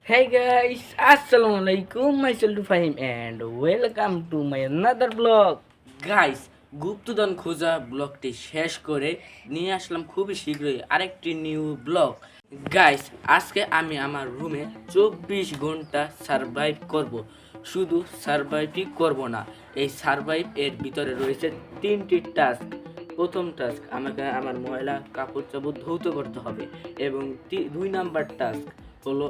Hey guys, Assalamualaikum. Myself to Fahim and welcome to my another vlog. Guys, গুপ্তধন খোঁজা ব্লগটি শেষ করে নিয়ে আসলাম খুবই শীঘ্রই আরেকটি নিউ ব্লগ। গাইস, আজকে আমি আমার রুমে 24 ঘন্টা সারভাইভ করব। শুধু সারভাইভই করব না, এই সারভাইভ এর ভিতরে রয়েছে 3টি টাস্ক। প্রথম টাস্ক, আমাকে আমার ময়লা কাপড় চাপড় ধৌত করতে হবে এবং 2 নাম্বার টাস্ক হলো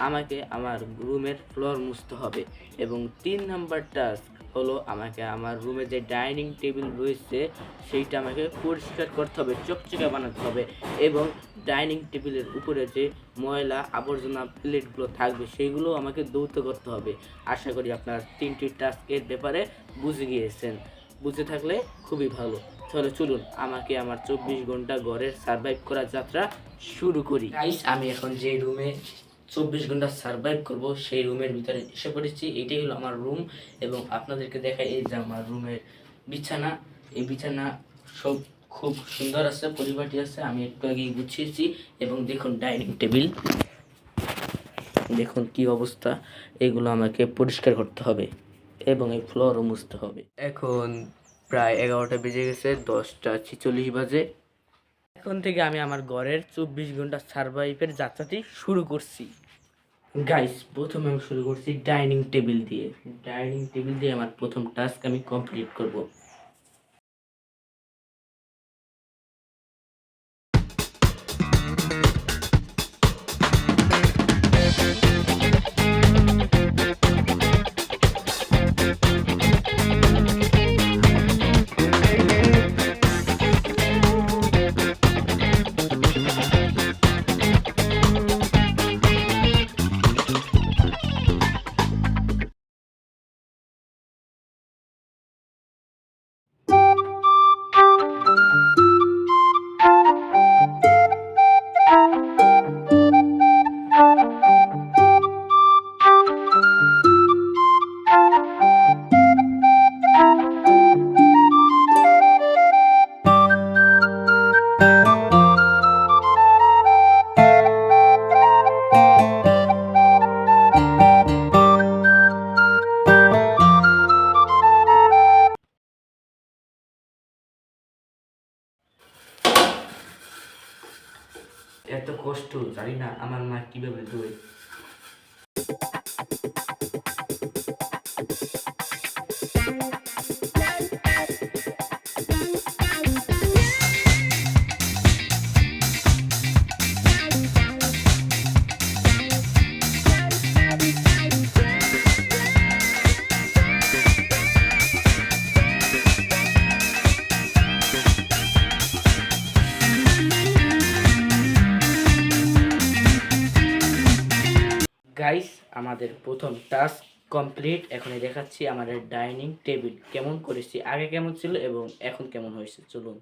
আমাকে আমার রুমের ফ্লোর মুছতে হবে এবং 3 নাম্বার টাস্ক হলো আমাকে আমার রুমে যে ডাইনিং টেবিল রয়েছে সেইটা আমাকে পরিষ্কার করতে হবে, চকচকে বানাতে হবে এবং ডাইনিং টেবিলের উপরে যে ময়লা আবর্জনা প্লেটগুলো থাকবে সেইগুলো আমাকে ধৌত করতে হবে। আশা করি আপনার 3টি টাস্কের ব্যাপারে বুঝে গিয়েছেন। বুঝে থাকলে খুবই ভালো। তাহলে চলুন আমাকে আমার 24 ঘন্টা ঘরের সার্ভাইভ করার যাত্রা শুরু করি। গাইস, আমি এখন যে রুমে 24 ঘন্টা সার্ভাইভ করব সেই রুমের ভিতরে এসে পড়েছি। এটাই হলো আমার রুম এবং আপনাদেরকে দেখাই এই যে আমার রুমের বিছানা। এই বিছানা সব খুব সুন্দর আছে, পরিপাটি আছে, আমি একটু আগেই গুছিয়েছি। এবং দেখুন ডাইনিং টেবিল, দেখুন কি অবস্থা। এগুলো আমাকে পরিষ্কার করতে হবে এবং এই ফ্লোরও মুছতে হবে। এখন প্রায় 11টা বেজে গেছে, 10টা 46 বাজে। এখন থেকে আমি আমার ঘরের 24 ঘন্টা সার্ভাইভের যাত্রাটি শুরু করছি। গাইস, প্রথমে আমি শুরু করছি ডাইনিং টেবিল দিয়ে। ডাইনিং টেবিল দিয়ে আমার প্রথম টাস্ক আমি কমপ্লিট করব। এত কষ্ট জানি না আমার মা কিভাবে ধোয়। গাইস, আমাদের প্রথম টাস্ক কমপ্লিট। এখনই দেখাচ্ছি আমাদের ডাইনিং টেবিল কেমন করেছি, আগে কেমন ছিল এবং এখন কেমন হয়েছে। চলুন।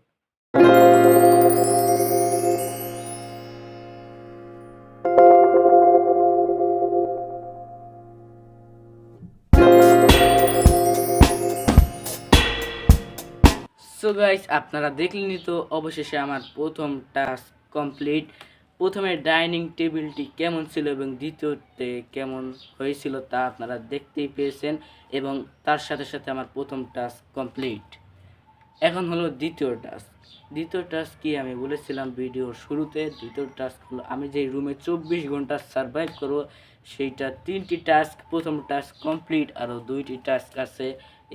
সো গাইস, আপনারা দেখলেনই তো অবশেষে আমার প্রথম টাস্ক কমপ্লিট। প্রথমে ডাইনিং টেবিলটি কেমন ছিল এবং দ্বিতীয়তে কেমন হয়েছিল তা আপনারা দেখতেই পেয়েছেন এবং তার সাথে সাথে আমার প্রথম টাস্ক কমপ্লিট। এখন হলো দ্বিতীয় টাস্ক। দ্বিতীয় টাস্ক কি আমি বলেছিলাম ভিডিওর শুরুতে, দ্বিতীয় টাস্ক হলো আমি যে রুমে 24 ঘন্টা সার্ভাইভ করবো সেইটা 3টি টাস্ক। প্রথম টাস্ক কমপ্লিট, আরও 2টি টাস্ক আছে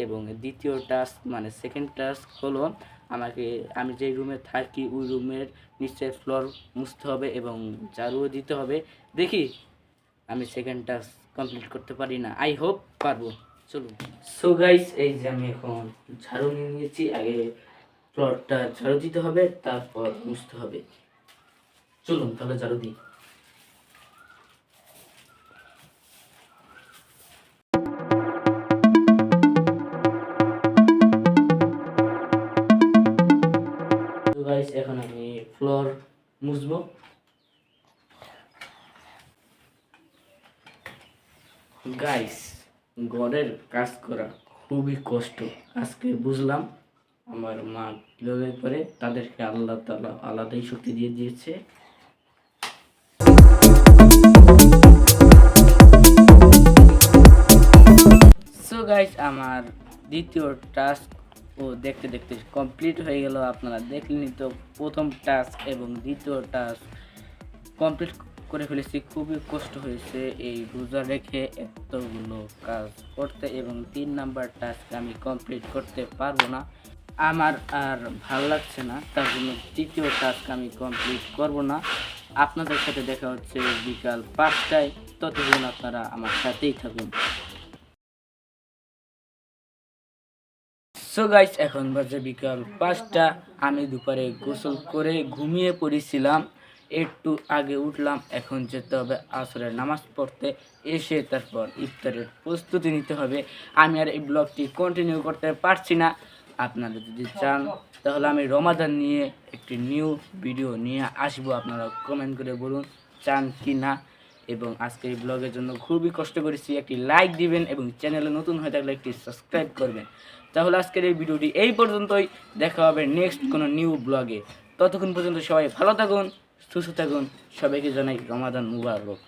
এবং দ্বিতীয় টাস্ক মানে সেকেন্ড টাস্ক হলো আমি যে রুমে থাকি ওই রুমের নিচের ফ্লোর মুছতে হবে এবং ঝাড়ুও দিতে হবে। দেখি আমি সেকেন্ড টাস্ক কমপ্লিট করতে পারি না, আই হোপ পারবো। চলুন। সো গাইস, এই যে আমি এখন ঝাড়ু নিয়ে নিয়েছি। আগে ফ্লোরটা ঝাড়ু দিতে হবে, তারপর মুছতে হবে। চলুন তাহলে ঝাড়ু দিই। গাইস, এখন আমি ফ্লোর মুছবো। গাইস, ঘরের কাজ করা খুবই কষ্ট। আজকে বুঝলাম আমার মা কীভাবে করে, তাদেরকে আল্লাহ তাআলা আলাদাই শক্তি দিয়ে দিয়েছে। গাইস আমার দ্বিতীয় টাস্ক দেখতে দেখতে কমপ্লিট হয়ে গেল। আপনারা দেখলেনই তো, প্রথম টাস্ক এবং দ্বিতীয় টাস্ক কমপ্লিট করে ফেলেছি। খুবই কষ্ট হয়েছে এই রোজা রেখে এতগুলো কাজ করতে, এবং 3 নাম্বার টাস্ক আমি কমপ্লিট করতে পারবো না, আমার আর ভালো লাগছে না, তার জন্য তৃতীয় টাস্ক আমি কমপ্লিট করব না। আপনাদের সাথে দেখা হচ্ছে বিকাল 5টায়, ততক্ষণ আপনারা আমার সাথেই থাকুন। সো গাইস, এখন বাজে বিকাল 5টা। আমি দুপুরে গোসল করে ঘুমিয়ে পড়েছিলাম, একটু আগে উঠলাম। এখন যেতে হবে আসরের নামাজ পড়তে, এসে তারপর ইফতারের প্রস্তুতি নিতে হবে। আমি আর এই ব্লগটি কন্টিনিউ করতে পারছি না। আপনারা যদি চান তাহলে আমি রমাদান নিয়ে একটি নিউ ভিডিও নিয়ে আসবো, আপনারা কমেন্ট করে বলুন চান কি না। এবং আজকের এই ব্লগের জন্য খুবই কষ্ট করেছি, একটি লাইক দিবেন এবং চ্যানেলে নতুন হয়ে থাকলে একটি সাবস্ক্রাইব করবেন। তাহলে আজকের এই ভিডিওটি এই পর্যন্তই, দেখা হবে নেক্সট কোনো নিউ ব্লগে। ততক্ষণ পর্যন্ত সবাই ভালো থাকুন, সুস্থ থাকুন, সবাইকে জানাই রমাদান মুবারক।